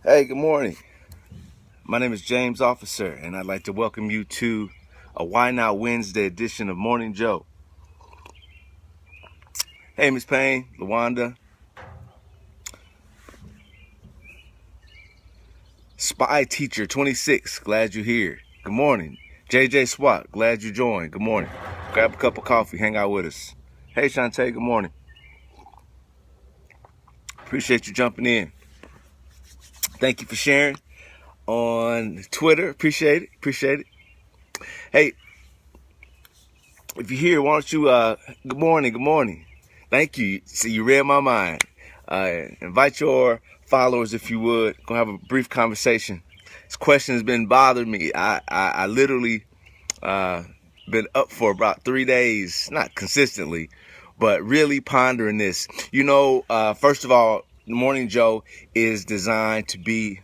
Hey, good morning. My name is James Officer, and I'd like to welcome you to a Why Not Wednesday edition of Morning Joe. Hey, Miss Payne, LaWanda, Spy Teacher 26, glad you're here. Good morning. JJ Swat, glad you joined. Good morning. Grab a cup of coffee, hang out with us. Hey, Shantae, good morning. Appreciate you jumping in. Thank you for sharing on Twitter. Appreciate it. Hey, if you're here, why don't you, good morning. Thank you. See, you read my mind. Invite your followers if you would. Gonna have a brief conversation. This question has been bothering me. I literally been up for about 3 days, not consistently, but really pondering this. First of all, Morning Joe is designed to be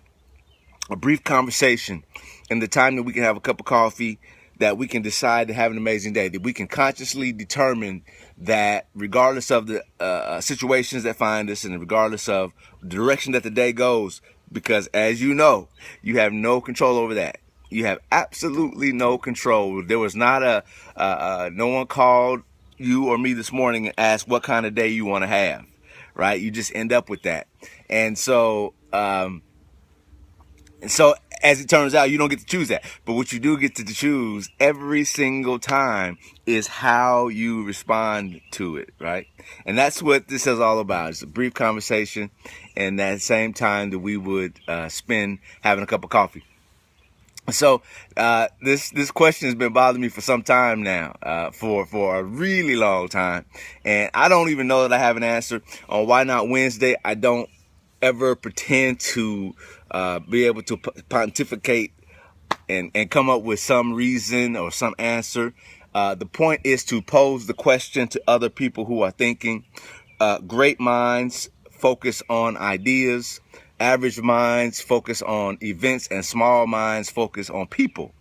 a brief conversation in the time that we can have a cup of coffee, that we can decide to have an amazing day, that we can consciously determine that regardless of the situations that find us and regardless of the direction that the day goes, because as you know, you have no control over that. You have absolutely no control. There was not no one called you or me this morning and asked what kind of day you want to have, right? You just end up with that. And so as it turns out, you don't get to choose that. But what you do get to choose every single time is how you respond to it, right? And that's what this is all about. It's a brief conversation, and at the same time that we would spend having a cup of coffee. So this question has been bothering me for some time now, for a really long time, and I don't even know that I have an answer on Why Not Wednesday. I don't ever pretend to be able to pontificate and come up with some reason or some answer. The point is to pose the question to other people who are thinking. Great minds focus on ideas. Average minds focus on events, and small minds focus on people.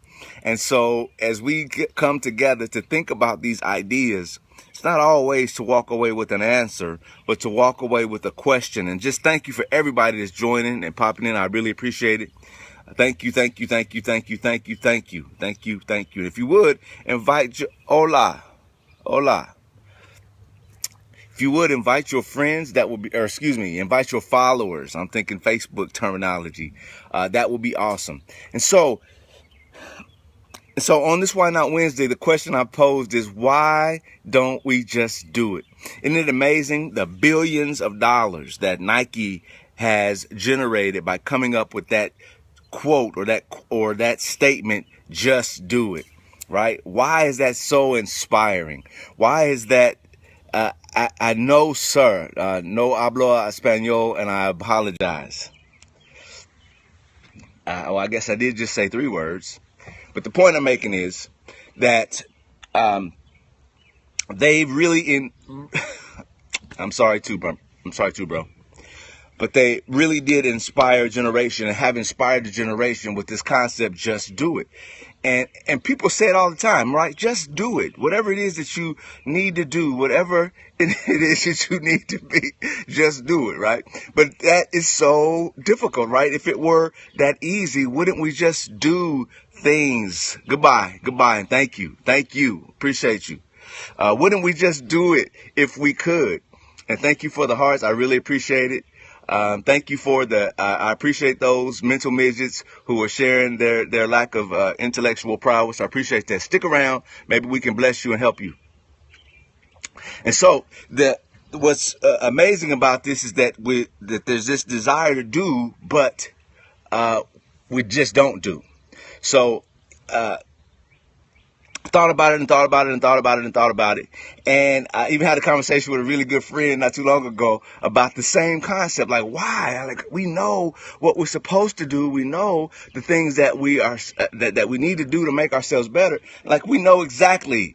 And so as we come together to think about these ideas, it's not always to walk away with an answer, but to walk away with a question. And just thank you for everybody that's joining and popping in. I really appreciate it. Thank you. If you would, invite hola. If you would, invite your friends, invite your followers. I'm thinking Facebook terminology. That would be awesome. And so on this Why Not Wednesday, the question I posed is, why don't we just do it? Isn't it amazing the billions of dollars that Nike has generated by coming up with that quote or that statement, just do it, right? Why is that so inspiring? Why is that? I know, sir, no hablo español, and I apologize. I guess I did just say 3 words. But the point I'm making is that they really I'm sorry too, bro. But they really did inspire a generation and have inspired a generation with this concept, just do it. And people say it all the time, right? Just do it. Whatever it is that you need to do, whatever it is that you need to be, just do it, right? But that is so difficult, right? If it were that easy, wouldn't we just do things? Goodbye, and thank you. Appreciate you. Wouldn't we just do it if we could? And thank you for the hearts. I really appreciate it. Thank you for I appreciate those mental midgets who are sharing their lack of intellectual prowess. I appreciate that. Stick around. Maybe we can bless you and help you. And so what's amazing about this is that there's this desire to do, but we just don't do. So thought about it. And I even had a conversation with a really good friend not too long ago about the same concept. Like, why? Like, we know what we're supposed to do. We know the things that we are, that we need to do to make ourselves better. Like, we know exactly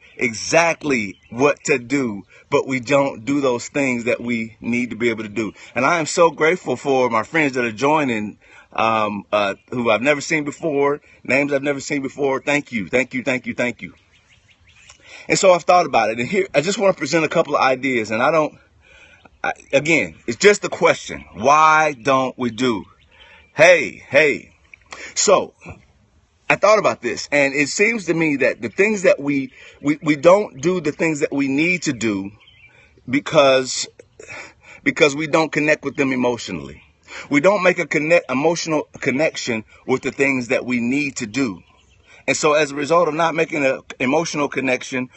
what to do, but we don't do those things that we need to be able to do. And I am so grateful for my friends that are joining, who I've never seen before, names I've never seen before. Thank you. And so I've thought about it, and here I just want to present a couple of ideas. And again, it's just a question: why don't we do? Hey. So I thought about this, and it seems to me that the things that we don't do the things that we need to do because we don't connect with them emotionally. We don't make a emotional connection with the things that we need to do. And so as a result of not making an emotional connection,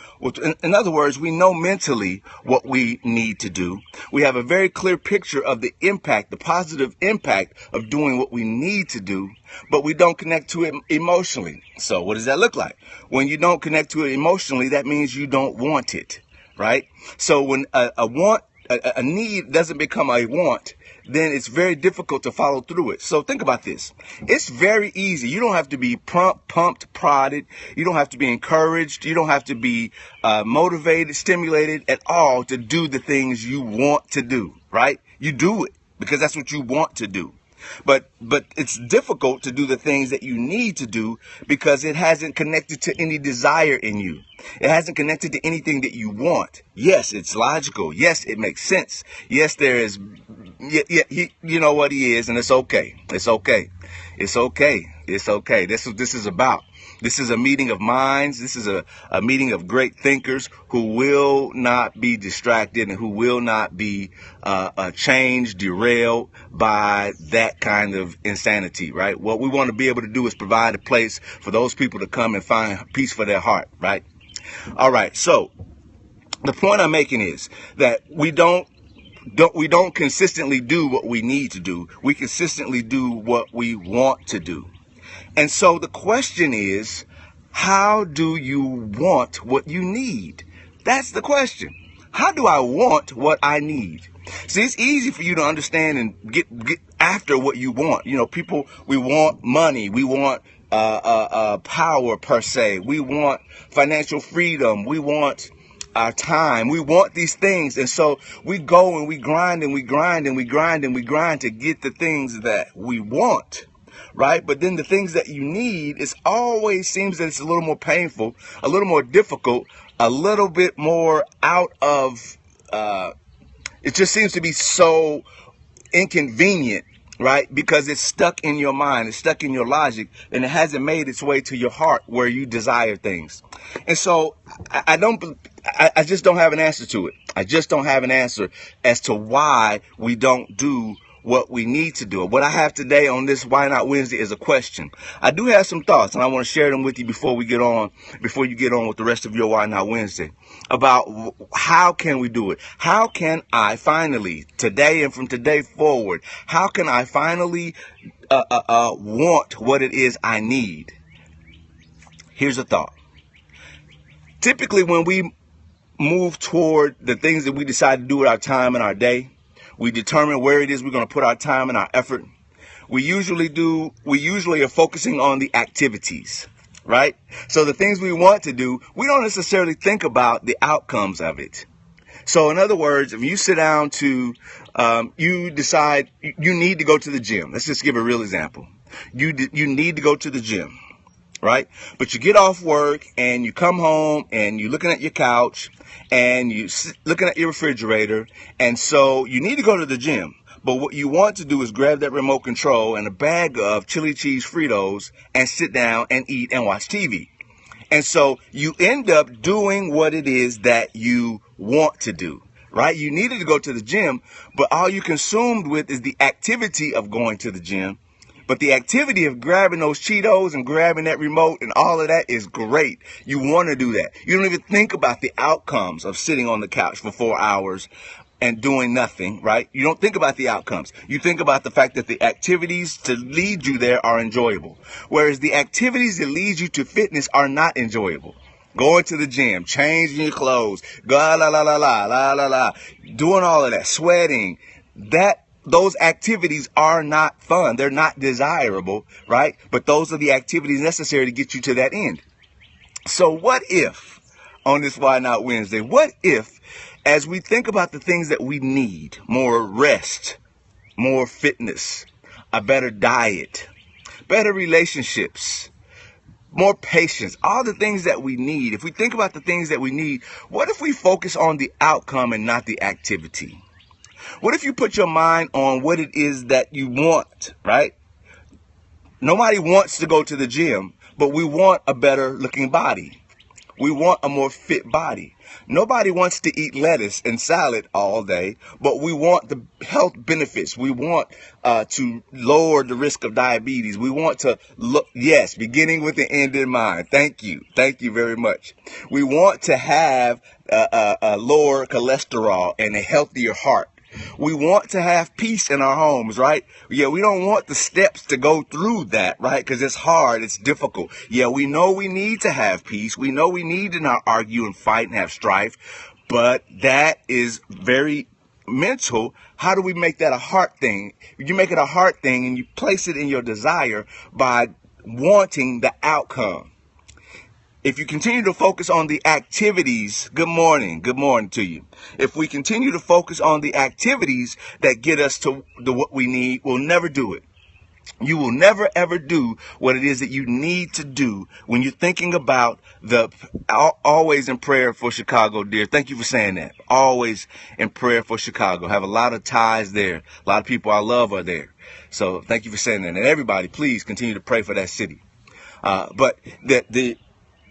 in other words, we know mentally what we need to do. We have a very clear picture of the impact, the positive impact of doing what we need to do, but we don't connect to it emotionally. So what does that look like? When you don't connect to it emotionally, that means you don't want it, right? So when a need doesn't become a want, then it's very difficult to follow through it. So think about this. It's very easy. You don't have to be pumped, prodded. You don't have to be encouraged. You don't have to be motivated, stimulated at all to do the things you want to do, right? You do it because that's what you want to do. But it's difficult to do the things that you need to do because it hasn't connected to any desire in you. It hasn't connected to anything that you want. Yes, it's logical. Yes, it makes sense. Yes, there is. You know what he is, and it's okay. It's okay. It's okay. It's okay. This is what this is about. This is a meeting of minds. This is a meeting of great thinkers who will not be distracted and who will not be changed, derailed by that kind of insanity, right? What we want to be able to do is provide a place for those people to come and find peace for their heart, right? All right. So the point I'm making is that we don't consistently do what we need to do. We consistently do what we want to do. And so the question is, how do you want what you need? That's the question. How do I want what I need? See, it's easy for you to understand and get after what you want. You know, people, we want money. We want power per se. We want financial freedom. We want our time. We want these things. And so we go and we grind and we grind and we grind and we grind to get the things that we want. Right? But then the things that you need, it always seems that it's a little more painful, a little more difficult, a little bit more out of, it just seems to be so inconvenient, right? Because it's stuck in your mind, it's stuck in your logic, and it hasn't made its way to your heart where you desire things. And so I just don't have an answer to it. I just don't have an answer as to why we don't do what we need to do. What I have today on this Why Not Wednesday is a question. I do have some thoughts, and I want to share them with you before you get on with the rest of your Why Not Wednesday, about how can we do it? How can I finally, today and from today forward, how can I finally want what it is I need? Here's a thought. Typically, when we move toward the things that we decide to do with our time and our day, we determine where it is we're going to put our time and our effort. We usually are focusing on the activities, right? So the things we want to do, we don't necessarily think about the outcomes of it. So in other words, if you sit down to, you decide you need to go to the gym. Let's just give a real example. You need to go to the gym, right? But you get off work and you come home and you're looking at your couch and you're looking at your refrigerator. And so you need to go to the gym. But what you want to do is grab that remote control and a bag of chili cheese Fritos and sit down and eat and watch TV. And so you end up doing what it is that you want to do, right? You needed to go to the gym, but all you consumed with is the activity of going to the gym. But the activity of grabbing those Cheetos and grabbing that remote and all of that is great. You want to do that. You don't even think about the outcomes of sitting on the couch for 4 hours and doing nothing, right? You don't think about the outcomes. You think about the fact that the activities to lead you there are enjoyable, whereas the activities that lead you to fitness are not enjoyable. Going to the gym, changing your clothes, doing all of that, sweating, those activities are not fun. They're not desirable, right? But those are the activities necessary to get you to that end. So what if, on this Why Not Wednesday, what if, as we think about the things that we need, more rest, more fitness, a better diet, better relationships, more patience, all the things that we need, if we think about the things that we need, what if we focus on the outcome and not the activity? What if you put your mind on what it is that you want, right? Nobody wants to go to the gym, but we want a better looking body. We want a more fit body. Nobody wants to eat lettuce and salad all day, but we want the health benefits. We want to lower the risk of diabetes. We want to look, yes, beginning with the end in mind. Thank you. Thank you very much. We want to have a lower cholesterol and a healthier heart. We want to have peace in our homes, right? Yeah, we don't want the steps to go through that, right? Because it's hard, it's difficult. Yeah, we know we need to have peace. We know we need to not argue and fight and have strife, but that is very mental. How do we make that a heart thing? You make it a heart thing and you place it in your desire by wanting the outcome. If you continue to focus on the activities, good morning to you. If we continue to focus on the activities that get us to what we need, we'll never do it. You will never ever do what it is that you need to do when you're thinking about always in prayer for Chicago, dear. Thank you for saying that. Always in prayer for Chicago. Have a lot of ties there. A lot of people I love are there. So thank you for saying that. And everybody, please continue to pray for that city. But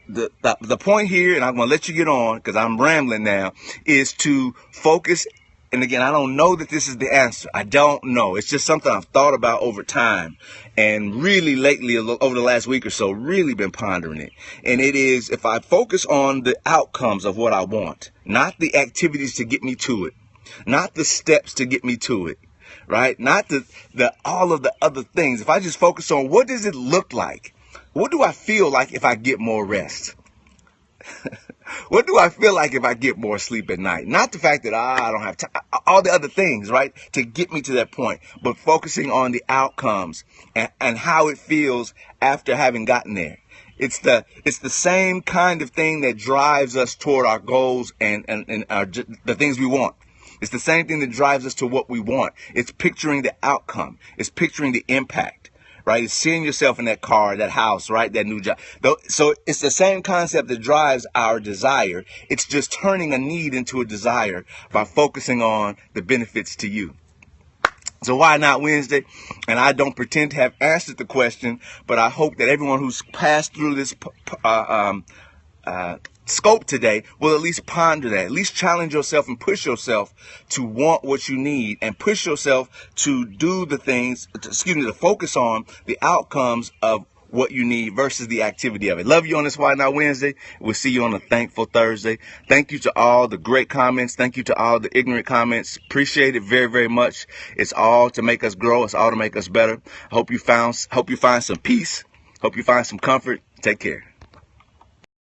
the point here, and I'm going to let you get on because I'm rambling now, is to focus. And again, I don't know that this is the answer. I don't know. It's just something I've thought about over time and really lately, over the last week or so, really been pondering it. And it is, if I focus on the outcomes of what I want, not the activities to get me to it, not the steps to get me to it, right? Not all of the other things. If I just focus on what does it look like? What do I feel like if I get more rest? What do I feel like if I get more sleep at night? Not the fact that I don't have time, all the other things, right, to get me to that point, but focusing on the outcomes and how it feels after having gotten there. It's the same kind of thing that drives us toward our goals and the things we want. It's the same thing that drives us to what we want. It's picturing the outcome. It's picturing the impact. Right? It's seeing yourself in that car, that house, right? That new job. So it's the same concept that drives our desire. It's just turning a need into a desire by focusing on the benefits to you. So why not Wednesday? And I don't pretend to have answered the question, but I hope that everyone who's passed through this scope today will at least ponder that, at least challenge yourself and push yourself to want what you need and push yourself to do the things, to focus on the outcomes of what you need versus the activity of it. Love you on this Why Not Wednesday. We'll see you on a Thankful Thursday. Thank you to all the great comments. Thank you to all the ignorant comments. Appreciate it very, very much. It's all to make us grow. It's all to make us better. Hope you find some peace. Hope you find some comfort. Take care.